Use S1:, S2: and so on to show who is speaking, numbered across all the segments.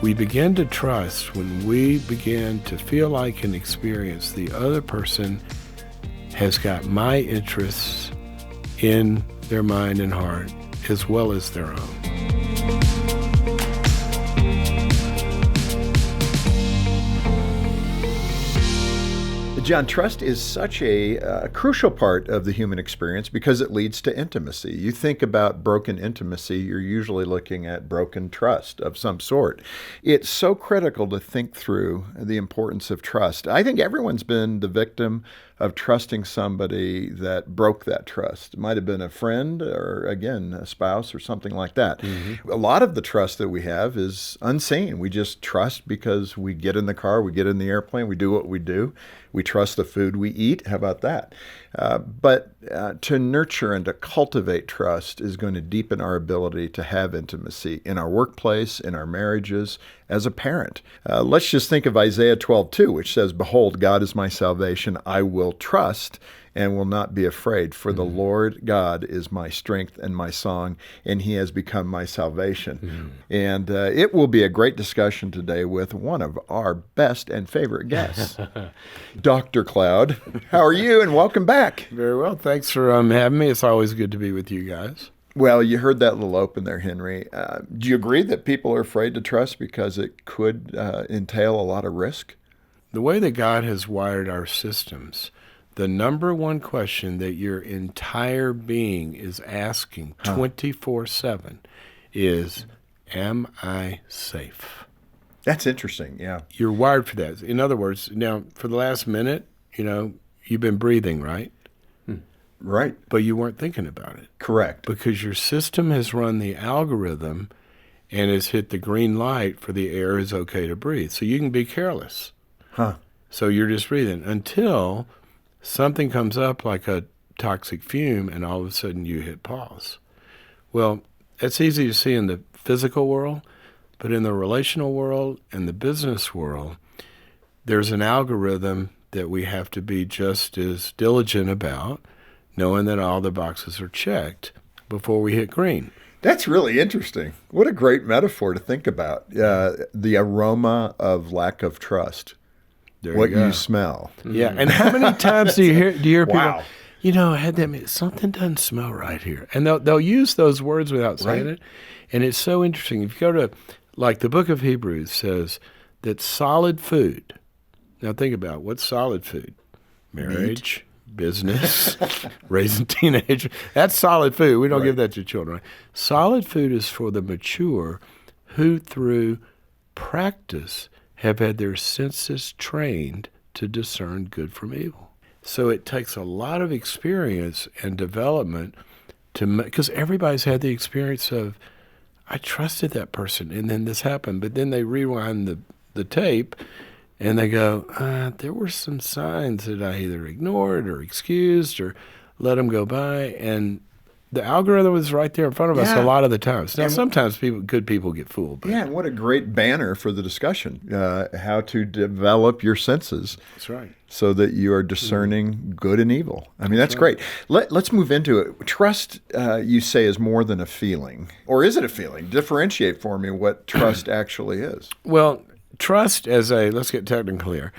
S1: We begin to trust when we begin to feel like and experience the other person has got my interests in their mind and heart as well as their own.
S2: John, trust is such a crucial part of the human experience because it leads to intimacy. You think about broken intimacy, you're usually looking at broken trust of some sort. It's so critical to think through the importance of trust. I think everyone's been the victim of trusting somebody that broke that trust. It might have been a friend or, again, a spouse or something like that. Mm-hmm. A lot of the trust that we have is unseen. We just trust because we get in the car, we get in the airplane, we do what we do. We trust the food we eat. How about that? But to nurture and to cultivate trust is going to deepen our ability to have intimacy in our workplace, in our marriages, as a parent. Let's just think of Isaiah 12:2, which says, "Behold, God is my salvation. I will trust and will not be afraid, for the Lord God is my strength and my song, and he has become my salvation." And it will be a great discussion today with one of our best and favorite guests, Dr. Cloud. How are you? And welcome back.
S1: Very well. Thanks for having me. It's always good to be with you guys.
S2: Well, you heard that little open there, Henry. Do you agree that people are afraid to trust because it could entail a lot of risk?
S1: The way that God has wired our systems, the number one question that your entire being is asking 24/7 is, am I safe?
S2: That's interesting, yeah.
S1: You're wired for that. In other words, now, for the last minute, you've been breathing, right?
S2: Right.
S1: But you weren't thinking about it.
S2: Correct.
S1: Because your system has run the algorithm and has hit the green light for the air is okay to breathe. So you can be careless. So you're just breathing until something comes up like a toxic fume, and all of a sudden you hit pause. Well, it's easy to see in the physical world, but in the relational world and the business world, there's an algorithm that we have to be just as diligent about, knowing that all the boxes are checked before we hit green.
S2: That's really interesting. What a great metaphor to think about. The aroma of lack of trust.
S1: There
S2: what
S1: you
S2: you smell.
S1: Yeah, and how many times do you hear people,
S2: Wow.
S1: I had that, something doesn't smell right here. And they'll use those words without saying it. And it's so interesting. If you go to, like the book of Hebrews says, that solid food, now think about what's solid food? Marriage, business, raising teenagers. That's solid food. We don't give that to children. Right? Solid food is for the mature who through practice have had their senses trained to discern good from evil. So it takes a lot of experience and development because everybody's had the experience of, I trusted that person, and then this happened. But then they rewind the tape, and they go, there were some signs that I either ignored or excused or let them go by, and the algorithm was right there in front of us a lot of the times. Now, sometimes good people get fooled. But.
S2: Yeah, and what a great banner for the discussion, how to develop your senses.
S1: That's right.
S2: So that you are discerning good and evil. I mean, that's great. Let's move into it. Trust, you say, is more than a feeling. Or is it a feeling? Differentiate for me what trust actually is.
S1: Well, trust let's get technical here.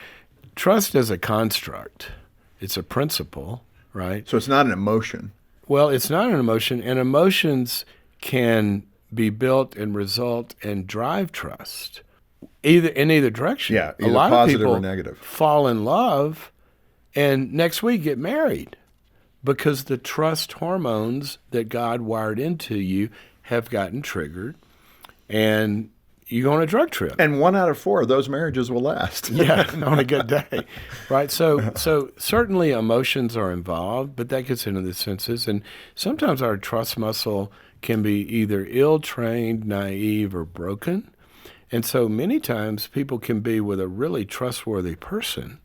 S1: Trust as a construct. It's a principle, right?
S2: So it's not an emotion.
S1: Well, it's not an emotion, and emotions can be built and result and drive trust, in either direction.
S2: Yeah,
S1: a lot
S2: positive
S1: of people
S2: or negative.
S1: fall in love and next week get married because the trust hormones that God wired into you have gotten triggered, and you go on a drug trip.
S2: And 1 out of 4 of those marriages will last.
S1: Yeah, on a good day, right? So certainly emotions are involved, but that gets into the senses. And sometimes our trust muscle can be either ill-trained, naive, or broken. And so many times people can be with a really trustworthy person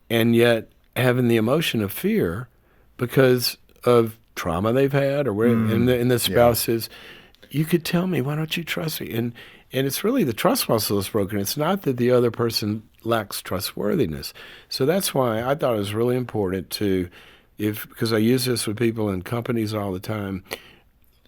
S1: and yet having the emotion of fear because of trauma they've had or where, and the spouse says, you could tell me, why don't you trust me? And it's really the trust muscle is broken. It's not that the other person lacks trustworthiness. So that's why I thought it was really important because I use this with people in companies all the time,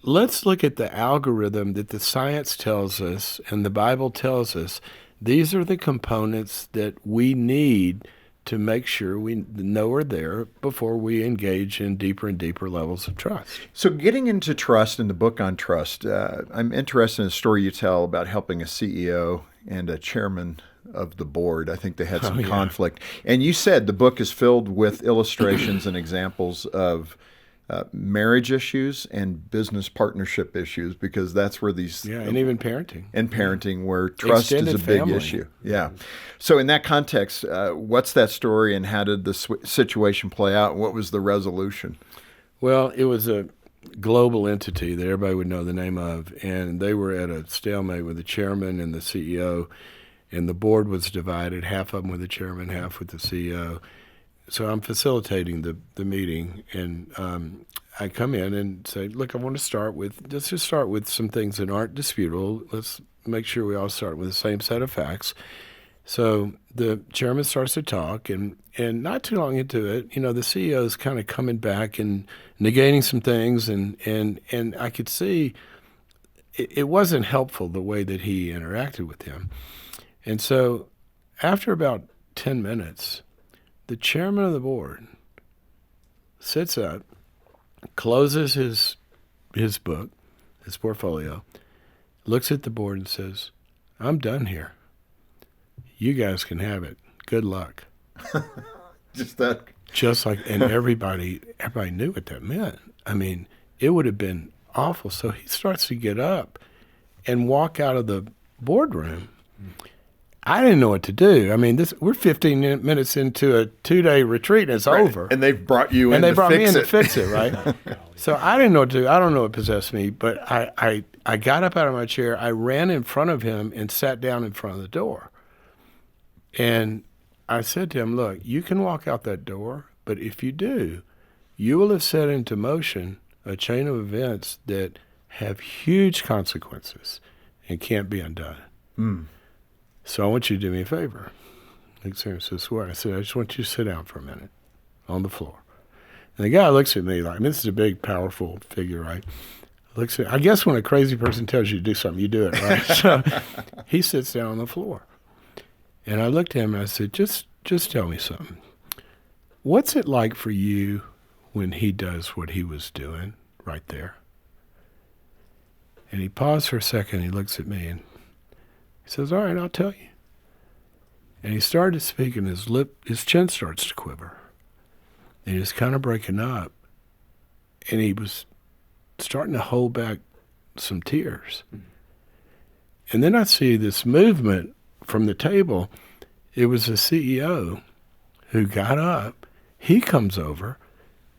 S1: let's look at the algorithm that the science tells us and the Bible tells us. These are the components that we need to make sure we know are there before we engage in deeper and deeper levels of trust.
S2: So getting into trust in the book on trust, I'm interested in a story you tell about helping a CEO and a chairman of the board. I think they had some conflict. And you said the book is filled with illustrations and examples of marriage issues and business partnership issues, because that's where these...
S1: and even parenting.
S2: And parenting, where trust
S1: Extended
S2: is a big
S1: family.
S2: issue. Yeah. So in that context, what's that story, and how did the situation play out? What was the resolution?
S1: Well, it was a global entity that everybody would know the name of, and they were at a stalemate with the chairman and the CEO, and the board was divided, half of them with the chairman, half with the CEO. So I'm facilitating the meeting, and I come in and say, look, I want to let's just start with some things that aren't disputable. Let's make sure we all start with the same set of facts. So the chairman starts to talk, and not too long into it, the CEO is kind of coming back and negating some things, and I could see it wasn't helpful the way that he interacted with him. And so after about 10 minutes, the chairman of the board sits up, closes his book, his portfolio, looks at the board and says, I'm done here. You guys can have it. Good luck.
S2: Just that.
S1: Just like, and everybody knew what that meant. I mean, it would have been awful. So he starts to get up and walk out of the boardroom. I didn't know what to do. I mean, we're 15 minutes into a 2-day retreat, and it's over.
S2: And they've brought you in
S1: and they
S2: to
S1: brought
S2: fix
S1: me in
S2: it.
S1: to fix it, right? So I didn't know what to do. I don't know what possessed me, but I got up out of my chair. I ran in front of him and sat down in front of the door. And I said to him, look, you can walk out that door, but if you do, you will have set into motion a chain of events that have huge consequences and can't be undone.
S2: Mm.
S1: So I want you to do me a favor. He says, what? I said, I just want you to sit down for a minute on the floor. And the guy looks at me like, this is a big, powerful figure, right? Looks at, I guess when a crazy person tells you to do something, you do it, right? So he sits down on the floor. And I looked at him and I said, just tell me something. What's it like for you when he does what he was doing right there? And he paused for a second. He looks at me and he says, all right, I'll tell you. And he started to speak, and his chin starts to quiver. And he was kind of breaking up. And he was starting to hold back some tears. And then I see this movement from the table. It was the CEO who got up. He comes over.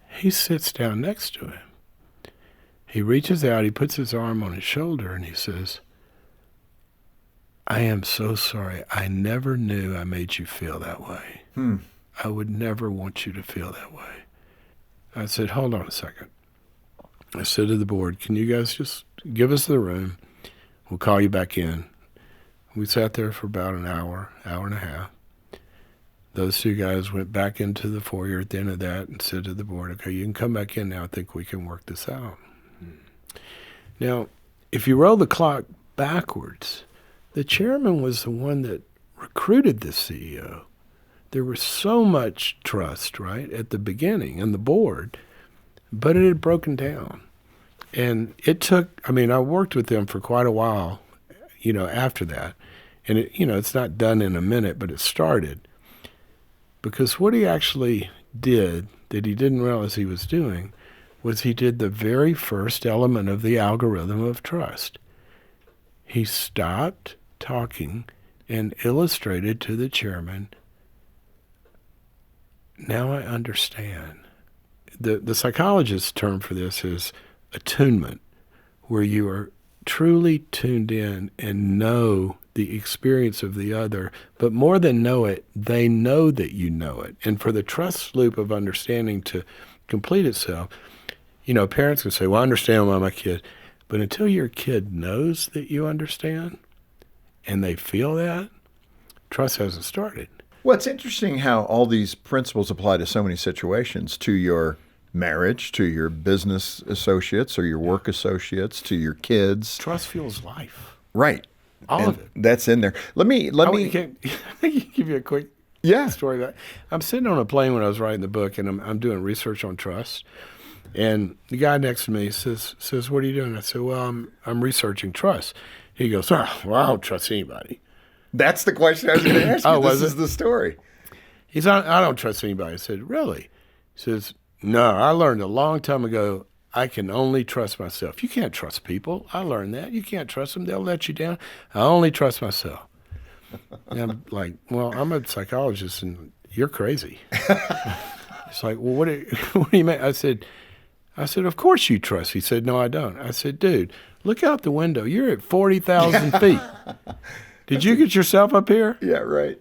S1: He sits down next to him. He reaches out. He puts his arm on his shoulder, and he says, I am so sorry. I never knew I made you feel that way. I would never want you to feel that way. I said, hold on a second. I said to the board, can you guys just give us the room? We'll call you back in. We sat there for about an hour and a half. Those two guys went back into the foyer at the end of that and said to the board, okay, you can come back in now. I think we can work this out. Now, if you roll the clock backwards, the chairman was the one that recruited this CEO. There was so much trust, right, at the beginning in the board, but it had broken down. And it took, I worked with them for quite a while, after that. And, it's not done in a minute, but it started. Because what he actually did that he didn't realize he was doing was he did the very first element of the algorithm of trust. He stopped talking and illustrated to the chairman, now I understand. The psychologist's term for this is attunement, where you are truly tuned in and know the experience of the other, but more than know it, they know that you know it. And for the trust loop of understanding to complete itself, parents can say, well, I understand why my kid, but until your kid knows that you understand and they feel that, trust hasn't started.
S2: Well, it's interesting how all these principles apply to so many situations, to your marriage, to your business associates or your work associates, to your kids.
S1: Trust fuels life.
S2: Right.
S1: All of it.
S2: That's in there. Let me
S1: Can I give you a quick story about it? I'm sitting on a plane when I was writing the book, and I'm doing research on trust. And the guy next to me says, "What are you doing?" I said, "Well, I'm researching trust." He goes, "Oh, well, I don't trust anybody."
S2: That's the question I was going to ask you.
S1: Oh,
S2: this is the story.
S1: He's I don't trust anybody. I said, "Really?" He says, "No, I learned a long time ago I can only trust myself." You can't trust people. I learned that. You can't trust them. They'll let you down. I only trust myself. And I'm like, "Well, I'm a psychologist and you're crazy." It's like, "Well, what do you mean?" I said, "Of course you trust." He said, "No, I don't." I said, "Dude, look out the window. You're at 40,000 feet. Did you get yourself up here?
S2: Yeah, right.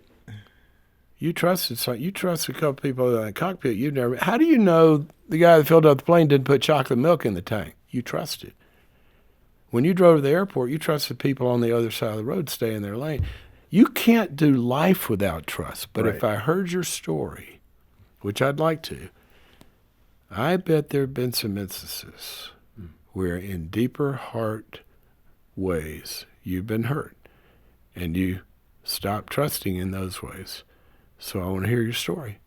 S1: You trusted you trust a couple people in the cockpit. You've never. How do you know the guy that filled up the plane didn't put chocolate milk in the tank? You trusted. When you drove to the airport, you trusted people on the other side of the road stay in their lane. You can't do life without trust. But
S2: Right.
S1: if I heard your story, which I'd like to, I bet there have been some instances where in deeper heart ways you've been hurt and you stopped trusting in those ways. So I want to hear your story.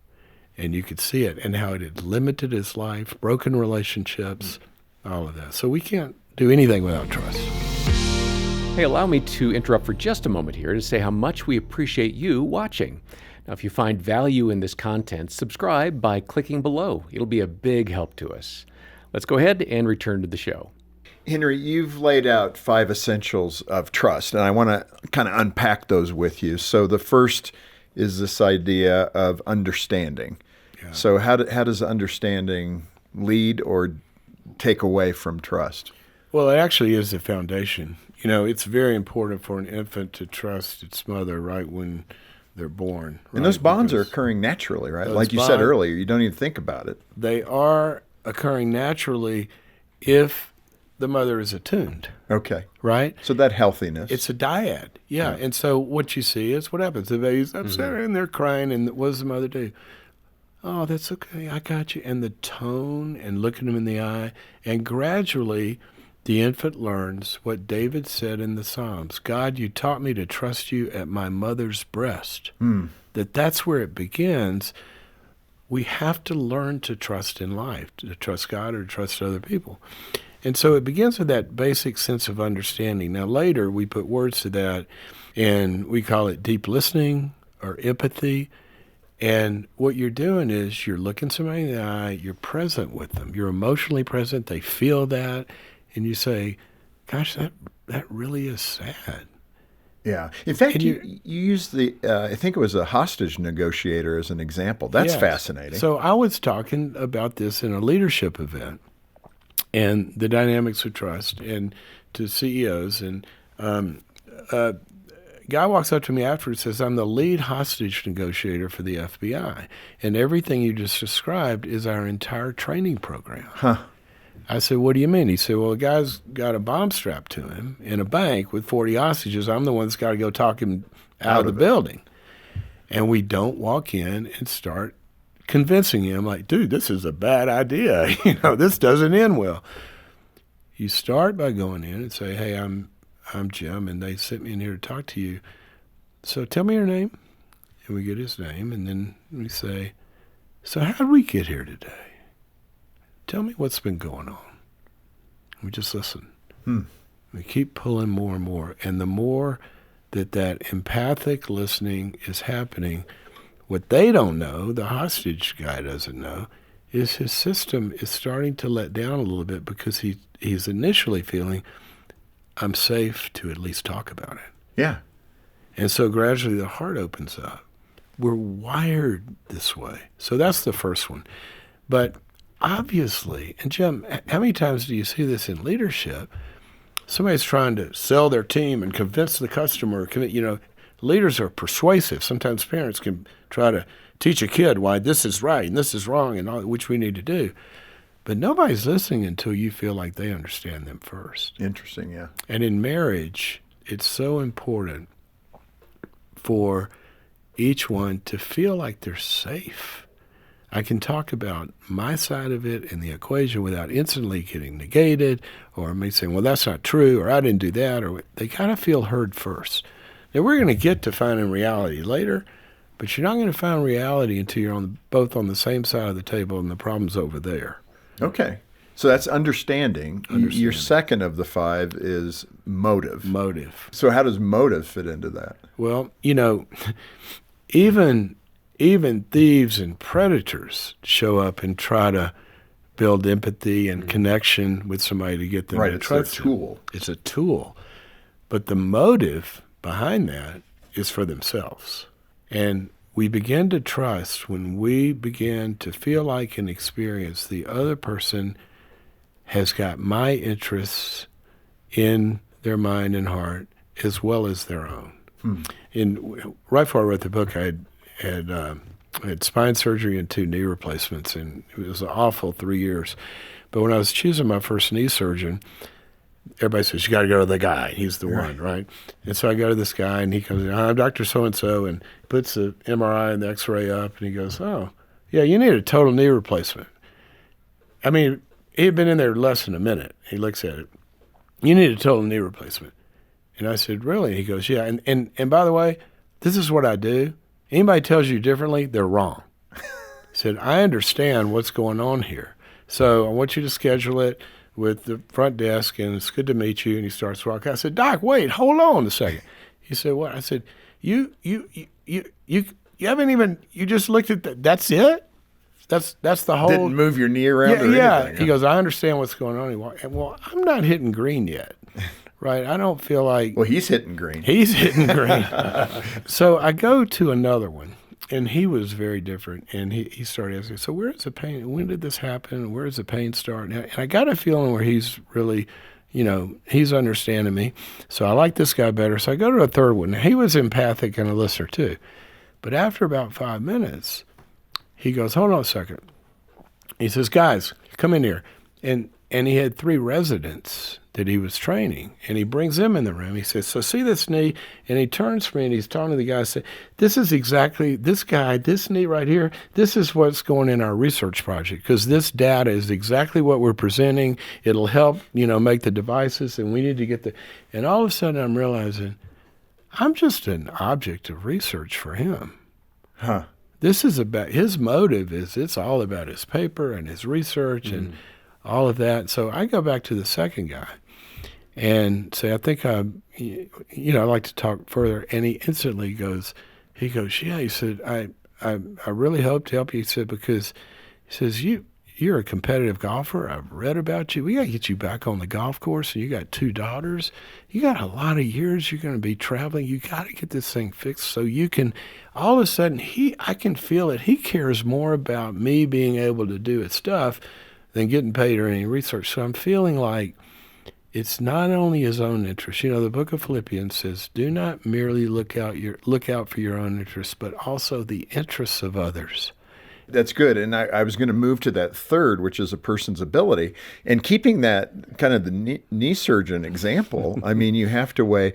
S1: And you could see it and how it had limited his life, broken relationships, all of that. So we can't do anything without trust.
S3: Hey, allow me to interrupt for just a moment here to say how much we appreciate you watching. Now, if you find value in this content, subscribe by clicking below. It'll be a big help to us. Let's go ahead and return to the show.
S2: Henry, you've laid out 5 essentials of trust, and I want to kind of unpack those with you. So the first is this idea of understanding.
S1: Yeah.
S2: So how does understanding lead or take away from trust?
S1: Well, it actually is the foundation. You know, it's very important for an infant to trust its mother right when they're born.
S2: And those bonds are
S1: Because
S2: occurring naturally, right?
S1: those
S2: Like you said
S1: bond-
S2: earlier, you don't even think about it.
S1: They are occurring naturally if the mother is attuned,
S2: Okay.
S1: right?
S2: So that healthiness.
S1: It's a dyad. Yeah. And so what you see is what happens. The baby's upset and they're crying, and what does the mother do? "Oh, that's okay. I got you." And the tone and looking them in the eye. And gradually the infant learns what David said in the Psalms. "God, you taught me to trust you at my mother's breast." That's where it begins. We have to learn to trust in life, to trust God or to trust other people. And so it begins with that basic sense of understanding. Now, later we put words to that, and we call it deep listening or empathy. And what you're doing is you're looking somebody in the eye, you're present with them, you're emotionally present, they feel that, and you say, "Gosh, that really is sad."
S2: Yeah. In fact,
S1: And
S2: you used I think it was a hostage negotiator as an example. That's
S1: Yes.
S2: fascinating.
S1: So I was talking about this in a leadership event and the dynamics of trust and to CEOs. And a guy walks up to me afterwards and says, "I'm the lead hostage negotiator for the FBI. And everything you just described is our entire training program." I said, "What do you mean?" He said, "Well, a guy's got a bomb strapped to him in a bank with 40 hostages. I'm the one that's got to go talk him out of the building." And we don't walk in and start convincing him, like, "Dude, this is a bad idea. This doesn't end well." You start by going in and say, "Hey, I'm Jim, and they sent me in here to talk to you. So tell me your name." And we get his name, and then we say, "So how did we get here today? Tell me what's been going on." We just listen. We keep pulling more and more. And the more that empathic listening is happening, what they don't know, the hostage guy doesn't know, is his system is starting to let down a little bit because he's initially feeling, "I'm safe to at least talk about it."
S2: Yeah.
S1: And so gradually the heart opens up. We're wired this way. So that's the first one. But obviously, and Jim, how many times do you see this in leadership? Somebody's trying to sell their team and convince the customer. Leaders are persuasive. Sometimes parents can try to teach a kid why this is right and this is wrong and all, which we need to do. But nobody's listening until you feel like they understand them first.
S2: Interesting, yeah.
S1: And in marriage, it's so important for each one to feel like they're safe. I can talk about my side of it in the equation without instantly getting negated or me saying, well, that's not true, or I didn't do that, or they kind of feel heard first. Now, we're going to get to finding reality later, but you're not going to find reality until you're both on the same side of the table and the problem's over there.
S2: Okay. So that's understanding. Your second of the 5 is motive.
S1: Motive.
S2: So how does motive fit into that?
S1: Well, even thieves and predators show up and try to build empathy and connection with somebody to get them to trust them.
S2: It's a tool.
S1: It's a tool. But the motive behind that is for themselves. And we begin to trust when we begin to feel like and experience the other person has got my interests in their mind and heart as well as their own. And right before I wrote the book, I had spine surgery and 2 knee replacements, and it was an awful 3 years. But when I was choosing my first knee surgeon, everybody says, you got to go to the guy. He's the one, right? And so I go to this guy, and he comes in, I'm Dr. So-and-so, and puts the MRI and the X-ray up, and he goes, oh, yeah, you need a total knee replacement. I mean, he had been in there less than a minute. He looks at it. You need a total knee replacement. And I said, really? He goes, yeah. And by the way, this is what I do. Anybody tells you differently, they're wrong. He said, I understand what's going on here. So I want you to schedule it with the front desk, and it's good to meet you. And he starts walking. I said, Doc, wait, hold on a second. He said, what? I said, you haven't even, you just looked at that. That's it? That's the whole.
S2: Didn't move your knee around or anything.
S1: Yeah. He goes, I understand what's going on. Well, I'm not hitting green yet. Right? I don't feel like.
S2: Well, he's hitting green.
S1: He's hitting green. So I go to another one, and he was very different. And he started asking, so where's the pain? When did this happen? Where does the pain start? And I got a feeling where he's really, he's understanding me. So I like this guy better. So I go to a third one. He was empathic and a listener too. But after about 5 minutes, he goes, hold on a second. He says, guys, come in here. And he had 3 residents that he was training, and he brings them in the room. He says, so see this knee? And he turns to me, and he's talking to the guy, saying, this is exactly, this guy, this knee right here, this is what's going in our research project, because this data is exactly what we're presenting. It'll help, make the devices, and we need to get and all of a sudden I'm realizing I'm just an object of research for him.
S2: Huh.
S1: This is about, his motive is it's all about his paper and his research and all of that. So I go back to the second guy and say, I think I'd like to talk further. And he instantly goes, yeah. He said, I really hope to help you. He said, because he says, you're a competitive golfer. I've read about you. We got to get you back on the golf course. And you got 2 daughters. You got a lot of years you're going to be traveling. You got to get this thing fixed so you can, all of a sudden, I can feel it. He cares more about me being able to do his stuff than getting paid or any research. So I'm feeling like it's not only his own interest. The book of Philippians says, do not merely look out for your own interests, but also the interests of others.
S2: That's good. And I was going to move to that third, which is a person's ability. And keeping that kind of the knee surgeon example, I mean, you have to weigh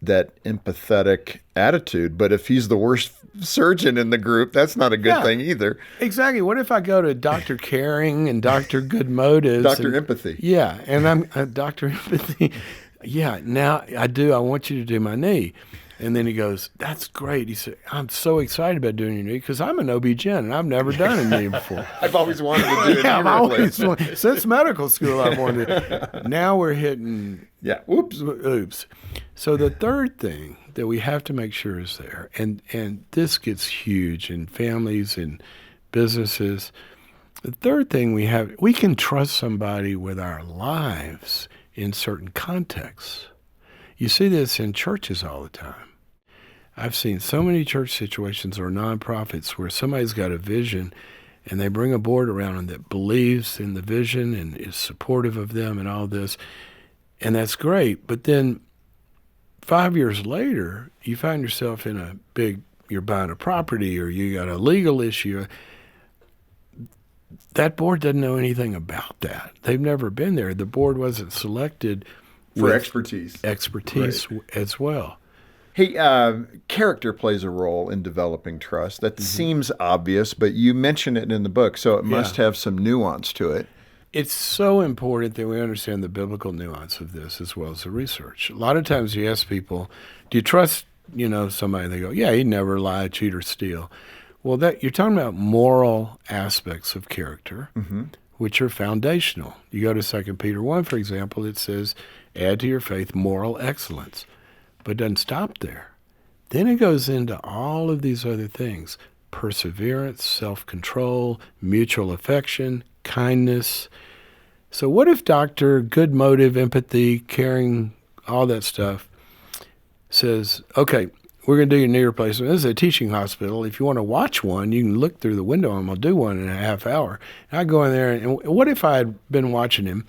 S2: that empathetic attitude. But if he's the worst surgeon in the group, that's not a good thing either.
S1: Exactly. What if I go to Dr. Caring and Dr. Good Motives?
S2: Dr. Empathy.
S1: Yeah. And I'm Dr. Empathy. Yeah. Now I want you to do my knee. And then he goes, that's great. He said, I'm so excited about doing your knee because I'm an OB-GYN and I've never done a knee before.
S2: I've always wanted to do a knee replacement.
S1: Since medical school, I've wanted to. Now we're hitting.
S2: Yeah.
S1: Oops. So the third thing that we have to make sure is there, and this gets huge in families and businesses. The third thing we can trust somebody with our lives in certain contexts. You see this in churches all the time. I've seen so many church situations or nonprofits where somebody's got a vision and they bring a board around them that believes in the vision and is supportive of them and all this. And that's great. But then 5 years later, you find yourself in you're buying a property or you got a legal issue. That board doesn't know anything about that. They've never been there. The board wasn't selected
S2: for expertise
S1: right. As well.
S2: Hey, character plays a role in developing trust. That seems obvious, but you mention it in the book, so it must have some nuance to it.
S1: It's so important that we understand the biblical nuance of this as well as the research. A lot of times you ask people, do you trust, somebody? And they go, yeah, he'd never lie, cheat, or steal. Well, that you're talking about moral aspects of character, which are foundational. You go to 2 Peter 1, for example, it says, add to your faith moral excellence. But it doesn't stop there. Then it goes into all of these other things: perseverance, self-control, mutual affection, kindness. So what if Dr. Good Motive, Empathy, Caring, all that stuff says, okay, we're going to do your knee replacement. This is a teaching hospital. If you want to watch one, you can look through the window and I'll do one in a half hour. And I go in there, and what if I had been watching him,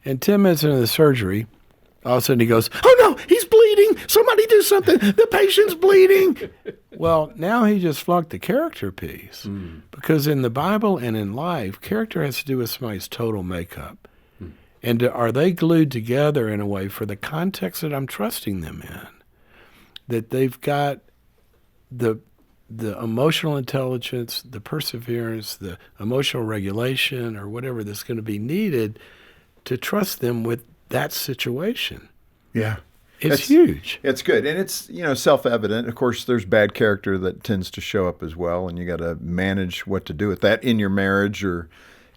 S1: and 10 minutes into the surgery, all of a sudden he goes, oh no, he's bleeding. Somebody do something. The patient's bleeding. Well, now he just flunked the character piece. Because in the Bible and in life, character has to do with somebody's total makeup. And are they glued together in a way for the context that I'm trusting them in? That they've got the emotional intelligence, the perseverance, the emotional regulation, or whatever that's going to be needed to trust them with that situation.
S2: Yeah.
S1: It's huge.
S2: It's good. And it's, self-evident. Of course, there's bad character that tends to show up as well, and you got to manage what to do with that in your marriage or,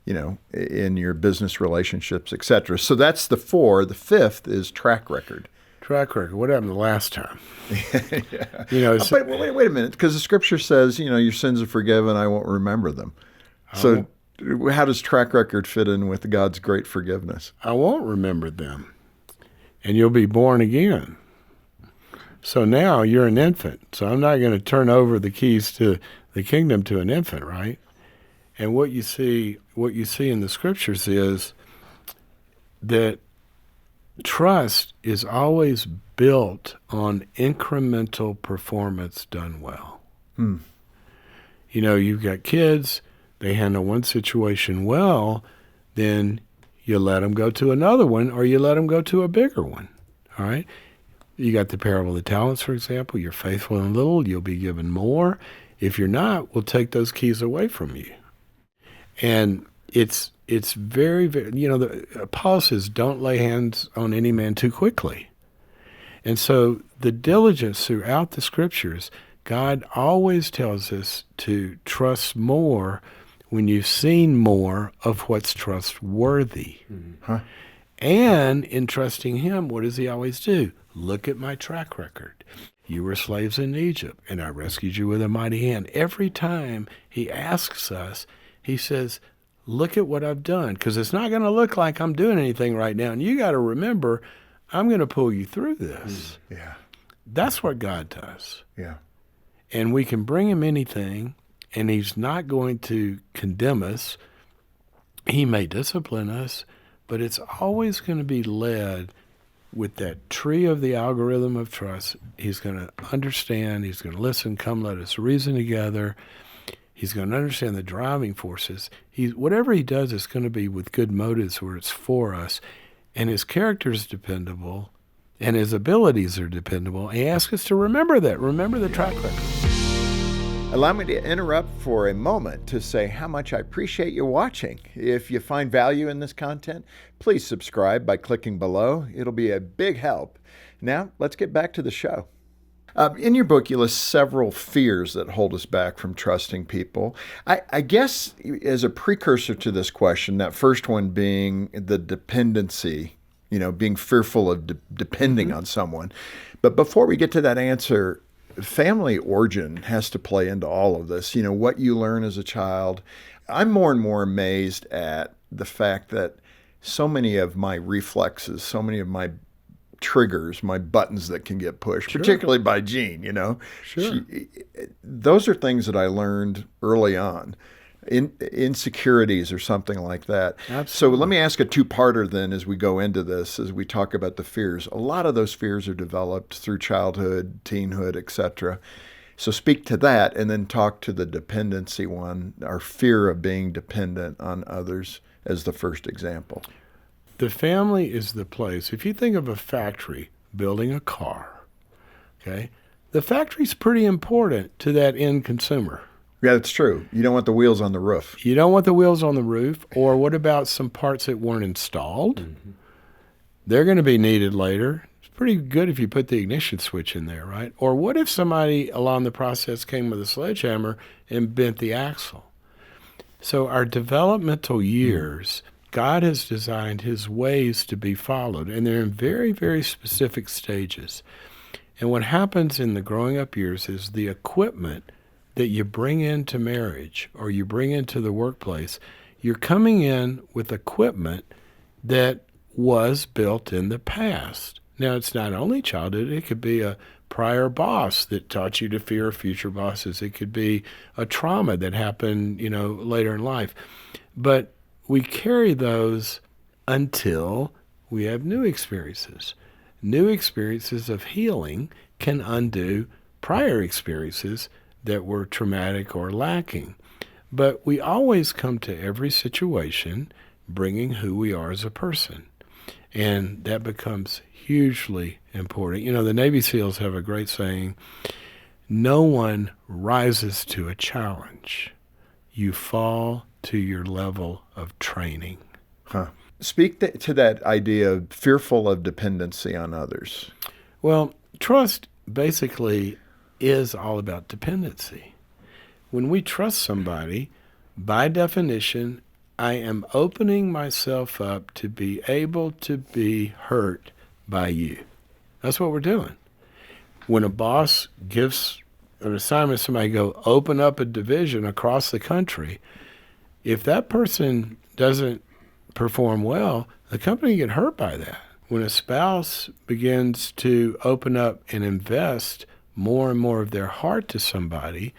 S2: in your business relationships, et cetera. So that's the 4. The 5th is track record.
S1: Track record. What happened the last time?
S2: But wait a minute, because the scripture says, your sins are forgiven, I won't remember them. So how does track record fit in with God's great forgiveness?
S1: I won't remember them, and you'll be born again. So now you're an infant. So I'm not going to turn over the keys to the kingdom to an infant, right? And what you see in the scriptures is that trust is always built on incremental performance done well. You've got kids, they handle one situation well, then you let them go to another one, or you let them go to a bigger one, all right? You got the parable of the talents, for example. You're faithful in little, you'll be given more. If you're not, we'll take those keys away from you. And it's very, very, Paul says, don't lay hands on any man too quickly. And so the diligence throughout the scriptures, God always tells us to trust more when you've seen more of what's trustworthy. And in trusting him, what does he always do? Look at my track record. You were slaves in Egypt, and I rescued you with a mighty hand. Every time he asks us, he says, look at what I've done, because it's not going to look like I'm doing anything right now. And you got to remember, I'm going to pull you through this.
S2: Yeah.
S1: That's what God does.
S2: Yeah.
S1: And we can bring him anything, and he's not going to condemn us. He may discipline us, but it's always going to be led with that tree of the algorithm of trust. He's going to understand. He's going to listen. Come, let us reason together. He's going to understand the driving forces. Whatever he does is going to be with good motives where it's for us. And his character is dependable, and his abilities are dependable. And he asks us to remember that. Remember the track record.
S2: Allow me to interrupt for a moment to say how much I appreciate you watching. If you find value in this content, please subscribe by clicking below. It'll be a big help. Now, let's get back to the show. In your book, you list several fears that hold us back from trusting people. I guess as a precursor to this question, that first one being the dependency, being fearful of depending on someone. But before we get to that answer, family origin has to play into all of this. What you learn as a child. I'm more and more amazed at the fact that so many of my reflexes, so many of my triggers, my buttons that can get pushed, particularly by Jean,
S1: Sure.
S2: Those are things that I learned early on. Insecurities or something like that.
S1: Absolutely.
S2: So let me ask a two-parter then as we go into this, as we talk about the fears. A lot of those fears are developed through childhood, teenhood, etc. So speak to that and then talk to the dependency one, our fear of being dependent on others as the first example.
S1: The family is the place. If you think of a factory building a car, okay, the factory's pretty important to that end consumer.
S2: Yeah, that's true. You don't want the wheels on the roof.
S1: You don't want the wheels on the roof. Or what about some parts that weren't installed?
S3: Mm-hmm.
S1: They're going to be needed later. It's pretty good if you put the ignition switch in there, right? Or what if somebody along the process came with a sledgehammer and bent the axle? So our developmental years, God has designed his ways to be followed, and they're in very, very specific stages. And what happens in the growing up years is the equipment that you bring into marriage or you bring into the workplace, you're coming in with equipment that was built in the past. Now, it's not only childhood. It could be a prior boss that taught you to fear future bosses. It could be a trauma that happened, later in life. But we carry those until we have new experiences. New experiences of healing can undo prior experiences that were traumatic or lacking. But we always come to every situation bringing who we are as a person. And that becomes hugely important. The Navy SEALs have a great saying, no one rises to a challenge. You fall to your level of training.
S2: Huh. Speak to that idea of fearful of dependency on others.
S1: Well, trust basically is all about dependency. When we trust somebody, by definition, I am opening myself up to be able to be hurt by you. That's what we're doing. When a boss gives an assignment to somebody, go open up a division across the country, if that person doesn't perform well, the company get hurt by that. When a spouse begins to open up and invest more and more of their heart to somebody,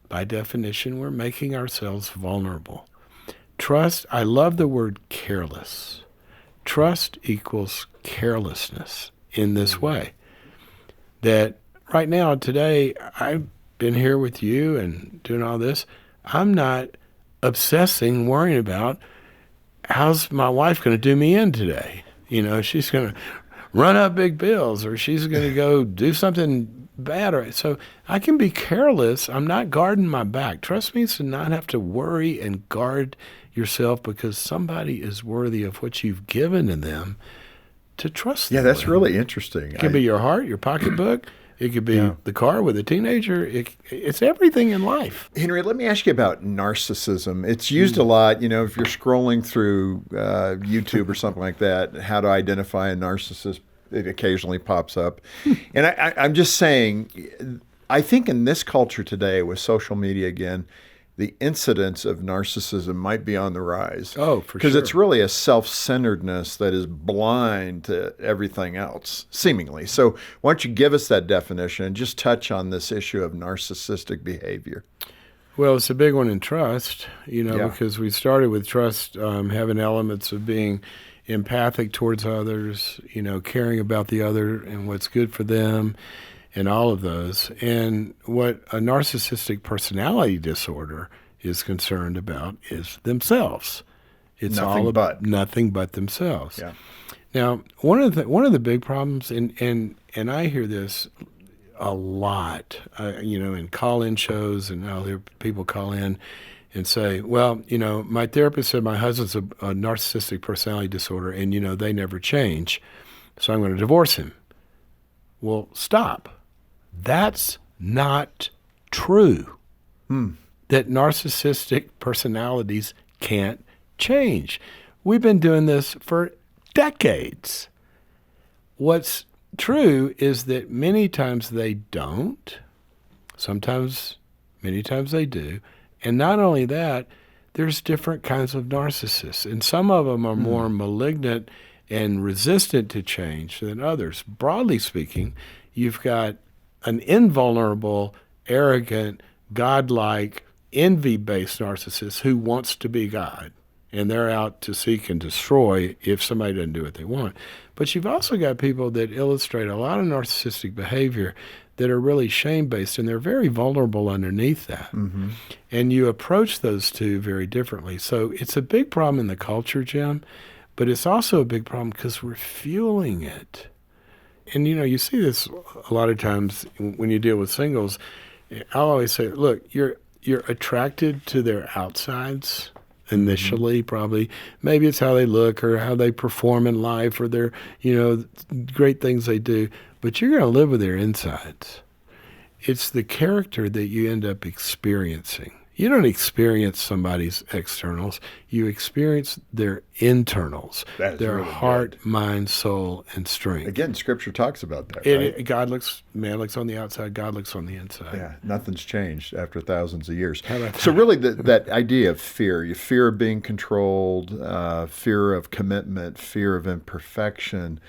S1: by definition, we're making ourselves vulnerable. Trust, I love the word careless. Trust equals carelessness in this way. That right now, today, I've been here with you and doing all this. I'm not obsessing, worrying about how's my wife going to do me in today. She's going to run up big bills, or she's going to go do something bad. So I can be careless. I'm not guarding my back. Trust means to not have to worry and guard yourself because somebody is worthy of what you've given to them, to trust them.
S2: Yeah, that's really interesting.
S1: It could be your heart, your pocketbook. It could be the car with a teenager. It's everything in life.
S2: Henry, let me ask you about narcissism. It's used a lot, if you're scrolling through YouTube or something like that, how to identify a narcissist. It occasionally pops up. And I'm just saying, I think in this culture today with social media again, the incidence of narcissism might be on the rise.
S1: Oh, for sure.
S2: Because it's really a self-centeredness that is blind to everything else, seemingly. So why don't you give us that definition and just touch on this issue of narcissistic behavior?
S1: Well, it's a big one in trust, because we started with trust having elements of being empathic towards others, caring about the other and what's good for them and all of those. And what a narcissistic personality disorder is concerned about is themselves. It's nothing but themselves.
S2: Yeah.
S1: Now, one of the big problems, and I hear this a lot, in call-in shows, and I'll hear people call in and say, well, my therapist said my husband's a narcissistic personality disorder, and, they never change, so I'm going to divorce him. Well, stop. That's not true. That narcissistic personalities can't change. We've been doing this for decades. What's true is that many times they don't. Many times they do. And not only that, there's different kinds of narcissists. And some of them are more malignant and resistant to change than others. Broadly speaking, you've got an invulnerable, arrogant, godlike, envy-based narcissist who wants to be God. And they're out to seek and destroy if somebody doesn't do what they want. But you've also got people that illustrate a lot of narcissistic behavior that are really shame-based, and they're very vulnerable underneath that. Mm-hmm. And you approach those two very differently. So it's a big problem in the culture, Jim, but it's also a big problem because we're fueling it. And you see this a lot of times when you deal with singles. I'll always say, look, you're attracted to their outsides initially, probably. Maybe it's how they look or how they perform in life or their, great things they do. But you're going to live with their insides. It's the character that you end up experiencing. You don't experience somebody's externals. You experience their internals, their
S2: really
S1: heart,
S2: good.
S1: mind, soul, and strength.
S2: Again, Scripture talks about that, right?
S1: Man looks on the outside, God looks on the inside.
S2: Yeah, nothing's changed after thousands of years.
S1: How about
S2: So
S1: that?
S2: really that idea of fear, you fear of being controlled, fear of commitment, fear of imperfection,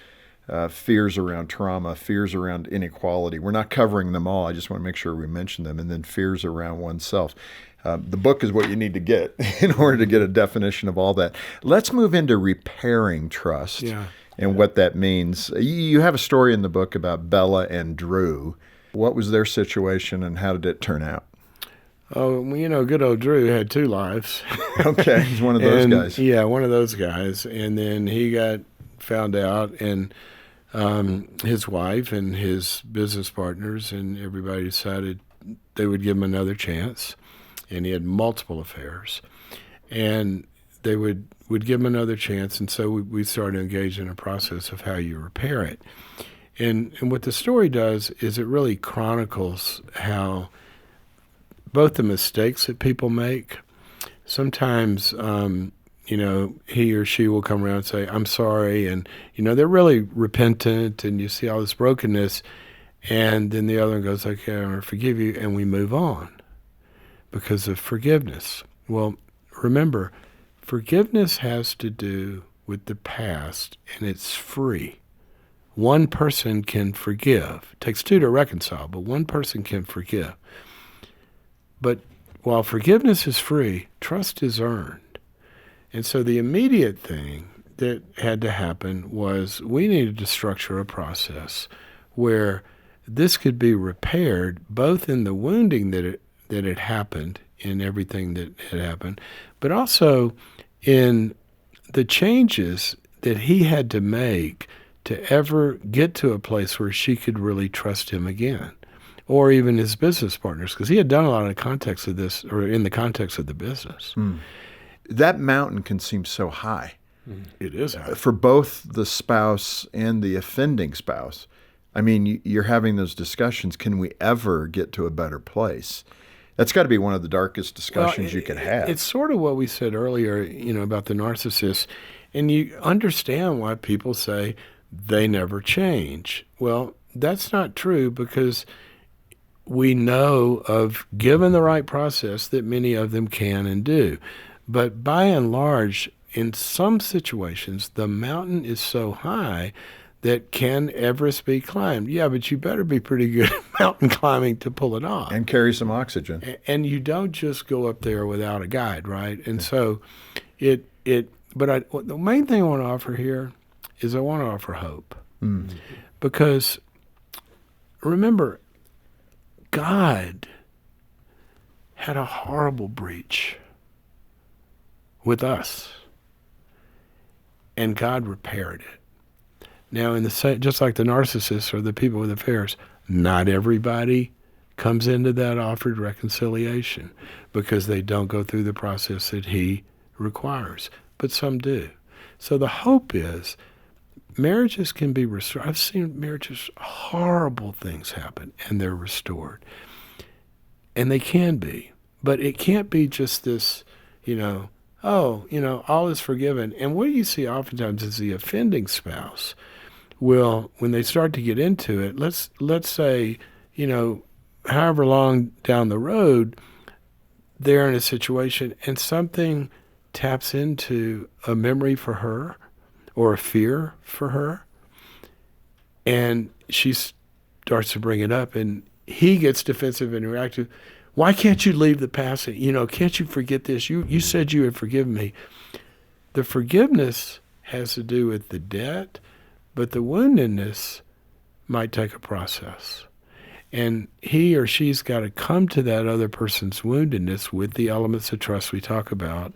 S2: fears around trauma, fears around inequality. We're not covering them all. I just want to make sure we mention them. And then fears around oneself. The book is what you need to get in order to get a definition of all that. Let's move into repairing trust and what that means. You have a story in the book about Bella and Drew. What was their situation and how did it turn out?
S1: Oh, well, good old Drew had two lives.
S2: Okay, he's one of those guys.
S1: Yeah, one of those guys. And then he got found out, and his wife and his business partners and everybody decided they would give him another chance. And he had multiple affairs. And they would give him another chance. And so we started to engage in a process of how you repair it. And what the story does is it really chronicles how both the mistakes that people make, sometimes, he or she will come around and say, I'm sorry. And, they're really repentant and you see all this brokenness. And then the other one goes, okay, I'm going to forgive you. And we move on because of forgiveness. Well, remember, forgiveness has to do with the past and it's free. One person can forgive. It takes two to reconcile, but one person can forgive. But while forgiveness is free, trust is earned. And so the immediate thing that had to happen was we needed to structure a process where this could be repaired, both in the wounding that had happened, in everything that had happened, but also in the changes that he had to make to ever get to a place where she could really trust him again. Or even his business partners, because he had done a lot in the context of this, or in the context of the business.
S2: That mountain can seem so high.
S1: It is high.
S2: For both the spouse and the offending spouse. I mean, you're having those discussions. Can we ever get to a better place? That's got to be one of the darkest discussions you could have.
S1: It's sort of what we said earlier, about the narcissist. And you understand why people say they never change. Well, that's not true because we know of, given the right process, that many of them can and do. But by and large, in some situations, the mountain is so high that can Everest be climbed? Yeah, but you better be pretty good at mountain climbing to pull it off.
S2: And carry some oxygen.
S1: And you don't just go up there without a guide, right? And so the main thing I want to offer here is I want to offer hope. Because remember, God had a horrible breach with us, and God repaired it. Now, just like the narcissists or the people with affairs, not everybody comes into that offered reconciliation because they don't go through the process that he requires, but some do. So the hope is marriages can be restored. I've seen marriages, horrible things happen, and they're restored. And they can be. But it can't be just this, all is forgiven. And what you see oftentimes is the offending spouse will, when they start to get into it, let's say, however long down the road, they're in a situation and something taps into a memory for her or a fear for her, and she starts to bring it up, and he gets defensive and reactive. Why can't you leave the past? Can't you forget this? You said you had forgiven me. The forgiveness has to do with the debt, but the woundedness might take a process. And he or she's got to come to that other person's woundedness with the elements of trust we talk about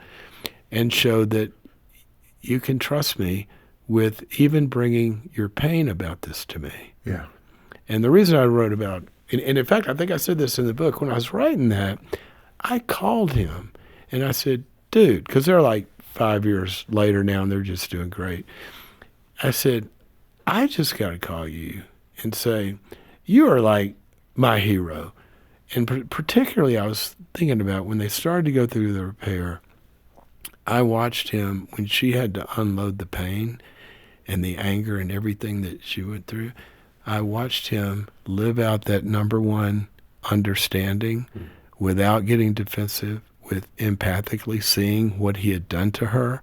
S1: and show that you can trust me with even bringing your pain about this to me.
S2: Yeah.
S1: And the reason I wrote about, and in fact, I think I said this in the book, when I was writing that, I called him and I said, dude, because they're like 5 years later now and they're just doing great. I said, I just got to call you and say, you are like my hero. And particularly I was thinking about when they started to go through the repair, I watched him when she had to unload the pain and the anger and everything that she went through. I watched him live out that number one understanding without getting defensive, with empathically seeing what he had done to her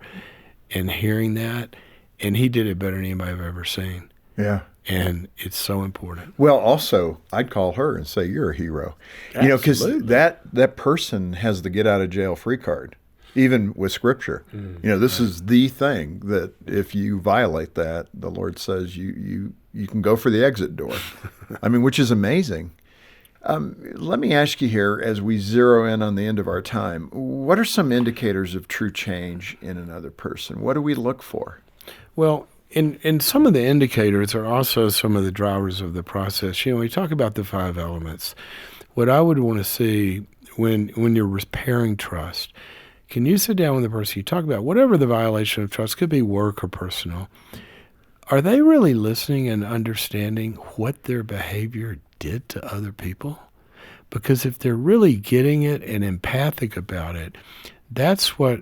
S1: and hearing that. And he did it better than anybody I've ever seen.
S2: Yeah.
S1: And it's so important.
S2: Well, also, I'd call her and say, you're a hero. You know, because that person has the get out of jail free card, even with Scripture. You know, this is the thing that if you violate that, the Lord says you can go for the exit door. I mean, which is amazing. Let me ask you here, as we zero in on the end of our time, what are some indicators of true change in another person? What do we look for?
S1: Well, and some of the indicators are also some of the drivers of the process. You know, we talk about the 5 elements. What I would want to see when you're repairing trust, can you sit down with the person, you talk about whatever the violation of trust, could be work or personal, are they really listening and understanding what their behavior did to other people? Because if they're really getting it and empathic about it, that's what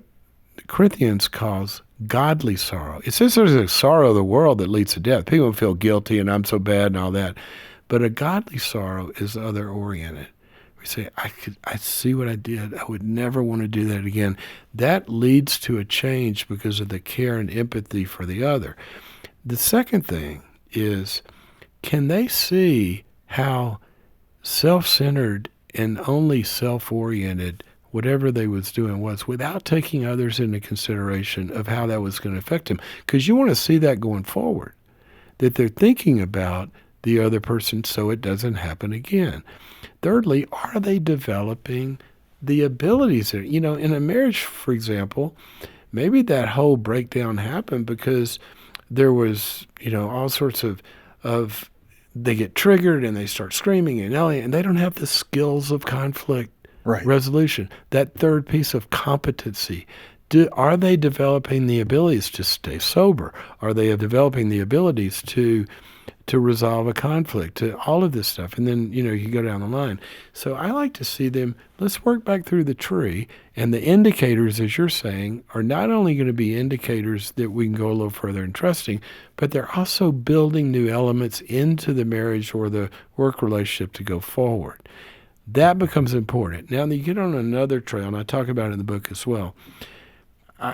S1: Corinthians calls godly sorrow. It says there's a sorrow of the world that leads to death. People feel guilty and I'm so bad and all that. But a godly sorrow is other-oriented. We say, I see what I did. I would never want to do that again. That leads to a change because of the care and empathy for the other. The second thing is, can they see how self-centered and only self-oriented whatever they was doing was, without taking others into consideration of how that was going to affect them? Because you want to see that going forward, that they're thinking about the other person so it doesn't happen again. Thirdly, are they developing the abilities that, you know, in a marriage, for example, maybe that whole breakdown happened because there was, you know, all sorts of they get triggered and they start screaming and yelling and they don't have the skills of conflict resolution. That third piece of competency. Are they developing the abilities to stay sober? Are they developing the abilities to resolve a conflict, to all of this stuff? And then, you know, you go down the line. So I like to see them, let's work back through the tree. And the indicators, as you're saying, are not only going to be indicators that we can go a little further in trusting, but they're also building new elements into the marriage or the work relationship to go forward. That becomes important. Now, you get on another trail, and I talk about it in the book as well.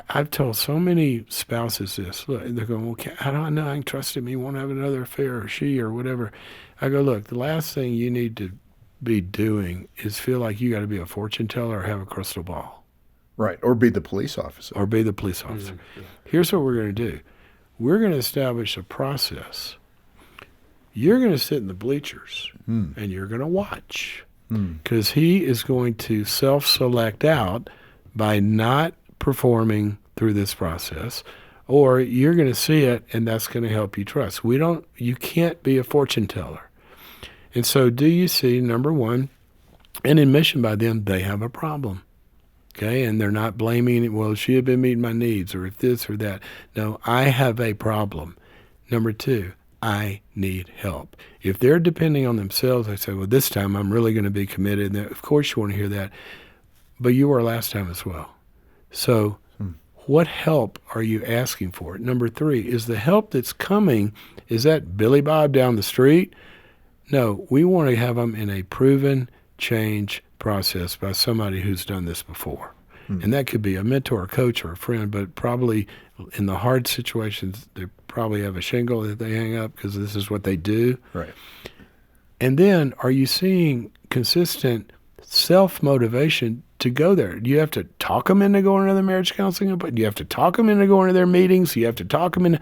S1: I've told so many spouses this. Look, they're going, well, how do I know I can trust him? He won't have another affair, or she, or whatever. I go, look, the last thing you need to be doing is feel like you got to be a fortune teller or have a crystal ball.
S2: Right, or be the police officer.
S1: Mm-hmm. Here's what we're going to do. We're going to establish a process. You're going to sit in the bleachers, and you're going to watch. Because he is going to self-select out by not performing through this process, or you're going to see it, and that's going to help you trust. You can't be a fortune teller. And so do you see, number one, an admission by them, they have a problem. Okay, and they're not blaming it, well, she had been meeting my needs, or if this or that. No, I have a problem. Number two, I need help. If they're depending on themselves, I say, well, this time I'm really going to be committed. And of course you want to hear that, but you were last time as well. So what help are you asking for? Number three, is the help that's coming, is that Billy Bob down the street? No, we want to have them in a proven change process by somebody who's done this before. And that could be a mentor, a coach, or a friend, but probably in the hard situations, they probably have a shingle that they hang up because this is what they do.
S2: Right.
S1: And then are you seeing consistent self-motivation to go there? Do you have to talk them into going to the marriage counseling appointment? Do you have to talk them into going to their meetings? You have to talk them into...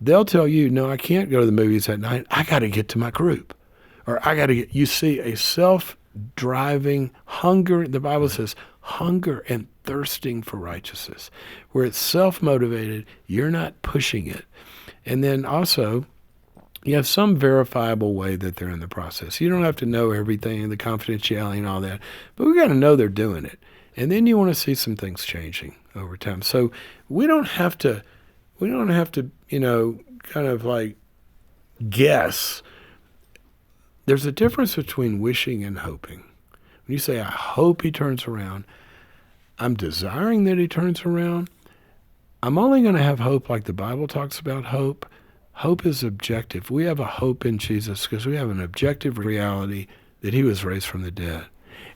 S1: They'll tell you, no, I can't go to the movies at night. I got to get to my group. Or I got to get... You see a self-driving hunger. The Bible says hunger and thirsting for righteousness, where it's self-motivated. You're not pushing it. And then also, you have some verifiable way that they're in the process. You don't have to know everything, the confidentiality and all that, but we got to know they're doing it. And then you want to see some things changing over time. So we don't have to, kind of like guess. There's a difference between wishing and hoping. When you say, I hope he turns around, I'm desiring that he turns around. I'm only going to have hope like the Bible talks about hope. Hope is objective. We have a hope in Jesus because we have an objective reality that he was raised from the dead.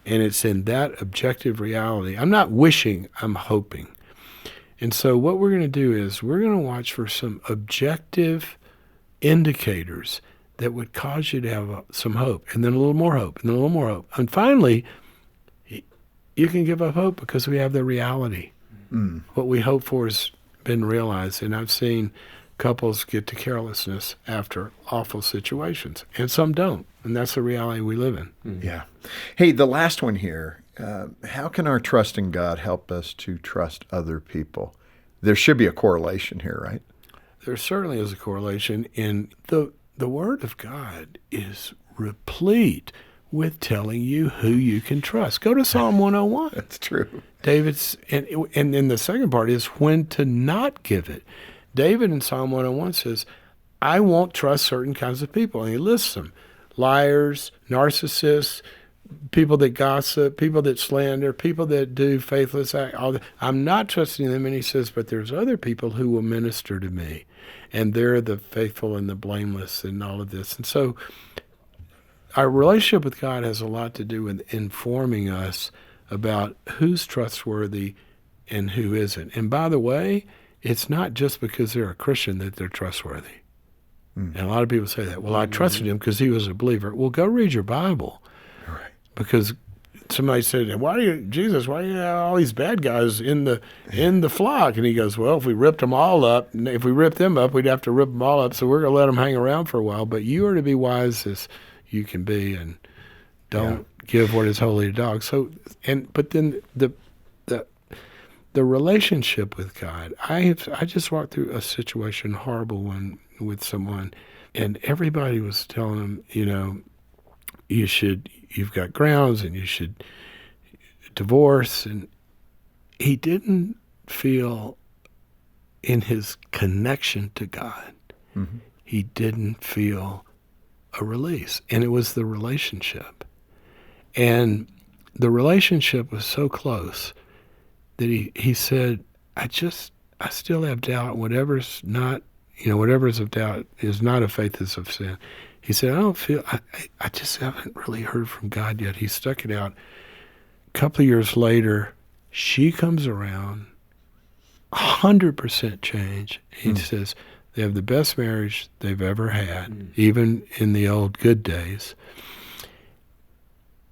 S1: And it's in that objective reality. I'm not wishing, I'm hoping. And so what we're going to do is we're going to watch for some objective indicators that would cause you to have some hope, and then a little more hope, and then a little more hope. And finally, you can give up hope because we have the reality. What we hope for has been realized. And I've seen couples get to carelessness after awful situations, and some don't. And that's the reality we live in.
S2: Yeah. Hey, the last one here. How can our trust in God help us to trust other people? There should be a correlation here, right?
S1: There certainly is a correlation. In the Word of God is replete with telling you who you can trust. Go to Psalm 101.
S2: That's true.
S1: David's, and then the second part is when to not give it. David in Psalm 101 says, I won't trust certain kinds of people. And he lists them: liars, narcissists, people that gossip, people that slander, people that do faithless acts. I'm not trusting them. And he says, but there's other people who will minister to me. And they're the faithful and the blameless and all of this. And so our relationship with God has a lot to do with informing us about who's trustworthy and who isn't. And by the way, it's not just because they're a Christian that they're trustworthy. And a lot of people say that. Well, I trusted him because he was a believer. Well, go read your Bible.
S2: Right.
S1: Because somebody said, why do you have all these bad guys in the flock? And he goes, well, if we ripped them up, we'd have to rip them all up. So we're going to let them hang around for a while. But you are to be wise as you can be, and don't give what is holy to dogs. So, but then the relationship with God. I just walked through a situation, horrible one, with someone, and everybody was telling him, you've got grounds and you should divorce. And he didn't feel in his connection to God, he didn't feel a release. And it was the relationship. And the relationship was so close that he said, I still have doubt. Whatever's of doubt is not of faith, is of sin. He said, I just haven't really heard from God yet. He stuck it out. A couple of years later, she comes around, 100% change. He says they have the best marriage they've ever had, even in the old good days.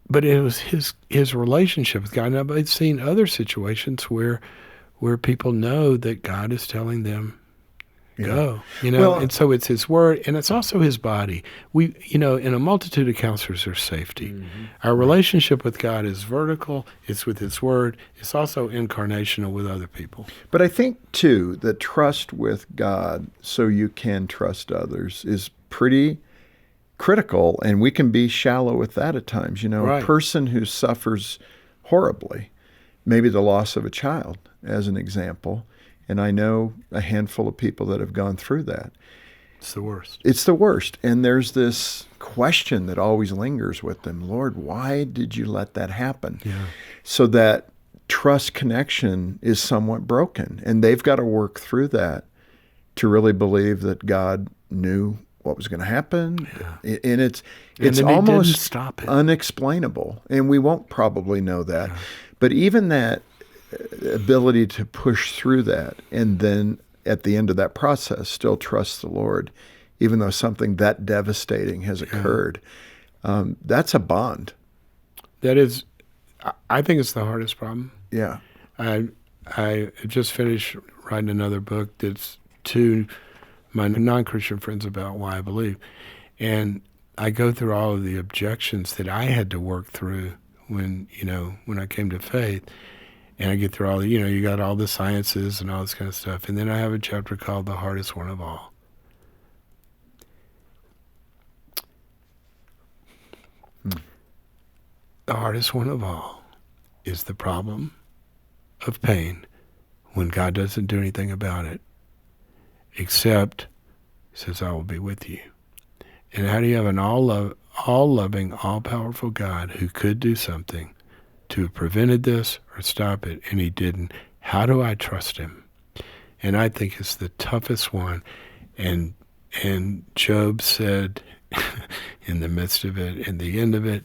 S1: But it was his relationship with God. Now, I've seen other situations where people know that God is telling them, go, and so it's his word, and it's also his body. We, in a multitude of counselors, there's safety. Our relationship with God is vertical. It's with his word. It's also incarnational with other people.
S2: But I think, too, that trust with God so you can trust others is pretty critical, and we can be shallow with that at times.
S1: Right.
S2: A person who suffers horribly, maybe the loss of a child, as an example, and I know a handful of people that have gone through that.
S1: It's the worst.
S2: It's the worst. And there's this question that always lingers with them. Lord, why did you let that happen?
S1: Yeah.
S2: So that trust connection is somewhat broken. And they've got to work through that to really believe that God knew what was going to happen. Yeah. And it's almost
S1: stop it.
S2: Unexplainable. And we won't probably know that. Yeah. But even that ability to push through that, and then at the end of that process still trust the Lord, even though something that devastating has occurred, that's a bond.
S1: That is, I think it's the hardest problem.
S2: Yeah.
S1: I just finished writing another book that's to my non-Christian friends about why I believe. And I go through all of the objections that I had to work through when I came to faith. And I get through all the, you got all the sciences and all this kind of stuff. And then I have a chapter called The Hardest One of All. the hardest one of all is the problem of pain when God doesn't do anything about it, except he says, I will be with you. And how do you have an all-loving, all-powerful God who could do something to have prevented this or stop it, and he didn't? How do I trust him? And I think it's the toughest one. And Job said in the midst of it, in the end of it,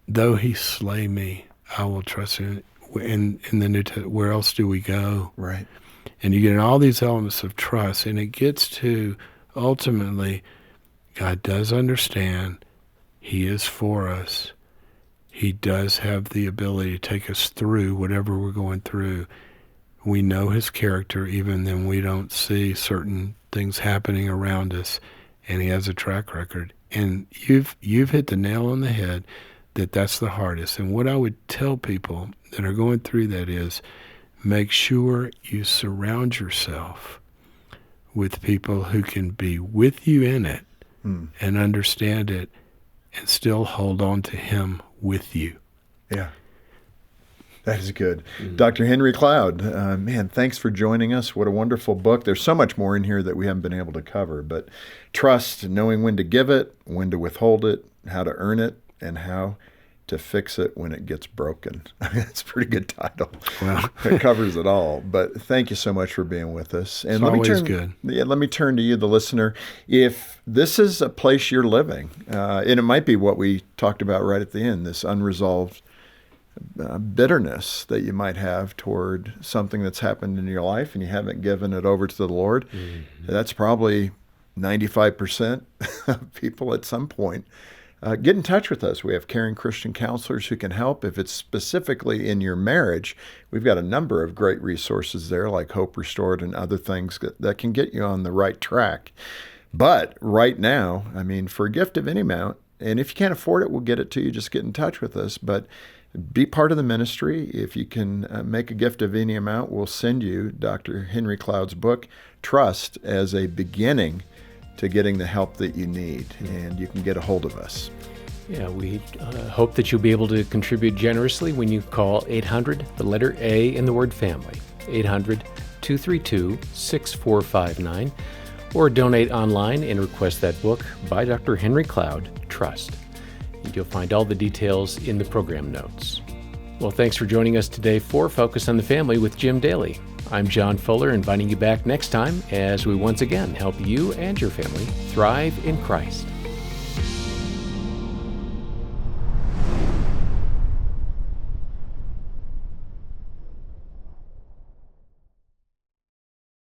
S1: though he slay me, I will trust him. In the New Testament, where else do we go?
S2: Right.
S1: And you get in all these elements of trust, and it gets to ultimately, God does understand. He is for us. He does have the ability to take us through whatever we're going through. We know his character even then we don't see certain things happening around us, and he has a track record. And you've hit the nail on the head that that's the hardest. And what I would tell people that are going through that is make sure you surround yourself with people who can be with you in it and understand it and still hold on to him with you.
S2: Yeah. That is good. Dr. Henry Cloud, man, thanks for joining us. What a wonderful book. There's so much more in here that we haven't been able to cover, but trust, knowing when to give it, when to withhold it, how to earn it, and how to fix it when it gets broken. That's a pretty good title.
S1: Well,
S2: it covers it all. But thank you so much for being with us. And
S1: it's
S2: let me
S1: always
S2: turn,
S1: good.
S2: Yeah, let me turn to you, the listener. If this is a place you're living, and it might be what we talked about right at the end, this unresolved bitterness that you might have toward something that's happened in your life and you haven't given it over to the Lord, that's probably 95% of people at some point. Get in touch with us. We have caring Christian counselors who can help. If it's specifically in your marriage, we've got a number of great resources there like Hope Restored and other things that can get you on the right track. But right now, I mean, for a gift of any amount, and if you can't afford it, we'll get it to you. Just get in touch with us. But be part of the ministry. If you can make a gift of any amount, we'll send you Dr. Henry Cloud's book, Trust, as a beginning to getting the help that you need, and you can get a hold of us.
S3: Yeah, we hope that you'll be able to contribute generously when you call 800, the letter A in the word family, 800-232-6459, or donate online and request that book by Dr. Henry Cloud, Trust. And you'll find all the details in the program notes. Well, thanks for joining us today for Focus on the Family with Jim Daly. I'm John Fuller, inviting you back next time as we once again help you and your family thrive in Christ.